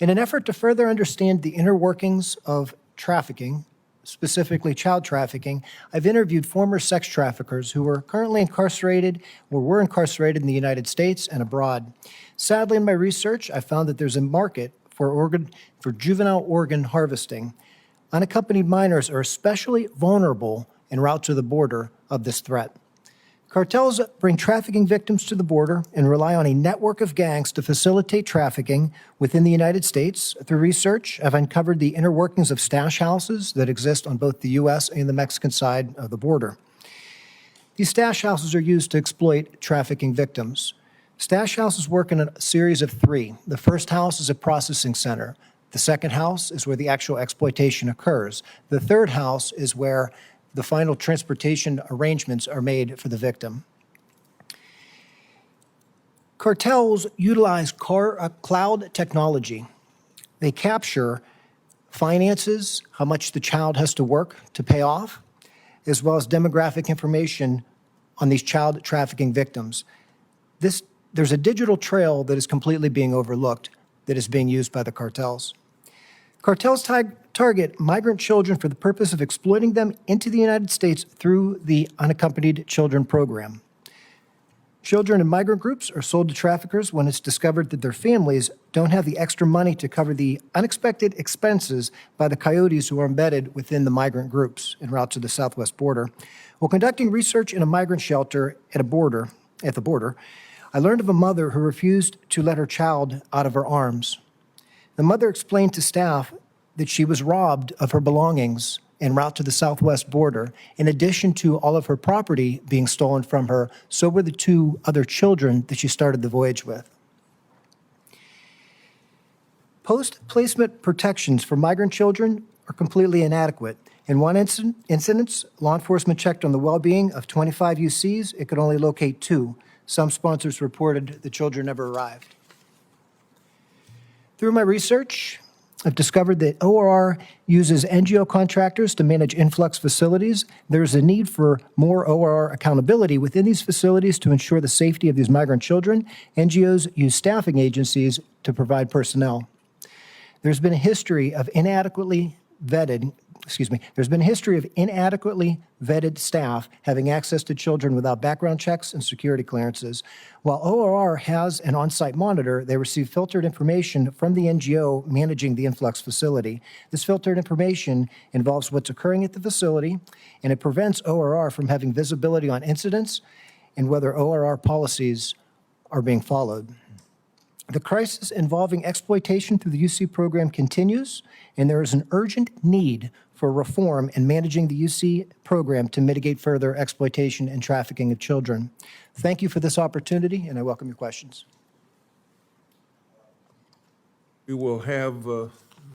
In an effort to further understand the inner workings of trafficking, specifically child trafficking, I've interviewed former sex traffickers who are currently incarcerated or were incarcerated in the United States and abroad. Sadly, in my research, I found that there's a market for juvenile organ harvesting. Unaccompanied minors are especially vulnerable en route to the border of this threat. Cartels bring trafficking victims to the border and rely on a network of gangs to facilitate trafficking within the United States. Through research, I've uncovered the inner workings of stash houses that exist on both the U.S. and the Mexican side of the border. These stash houses are used to exploit trafficking victims. Stash houses work in a series of three. The first house is a processing center. The second house is where the actual exploitation occurs. The third house is where the final transportation arrangements are made for the victim. Cartels utilize cloud technology. They capture finances, how much the child has to work to pay off, as well as demographic information on these child trafficking victims. There's a digital trail that is completely being overlooked that is being used by the cartels. Cartels target migrant children for the purpose of exploiting them into the United States through the Unaccompanied Children program. Children in migrant groups are sold to traffickers when it's discovered that their families don't have the extra money to cover the unexpected expenses by the coyotes who are embedded within the migrant groups en route to the southwest border. While conducting research in a migrant shelter at the border, I learned of a mother who refused to let her child out of her arms. The mother explained to staff that she was robbed of her belongings en route to the southwest border, in addition to all of her property being stolen from her. So were the two other children that she started the voyage with. Post-placement protections for migrant children are completely inadequate. In one incident, law enforcement checked on the well-being of 25 UCs. It could only locate 2. Some sponsors reported the children never arrived. Through my research, I've discovered that ORR uses NGO contractors to manage influx facilities. There's a need for more ORR accountability within these facilities to ensure the safety of these migrant children. NGOs use staffing agencies to provide personnel. There's been a history of inadequately vetted staff having access to children without background checks and security clearances. While ORR has an on-site monitor, they receive filtered information from the NGO managing the influx facility. This filtered information involves what's occurring at the facility, and it prevents ORR from having visibility on incidents and whether ORR policies are being followed. The crisis involving exploitation through the UC program continues, and there is an urgent need for reform in managing the UC program to mitigate further exploitation and trafficking of children. Thank you for this opportunity, and I welcome your questions. We will have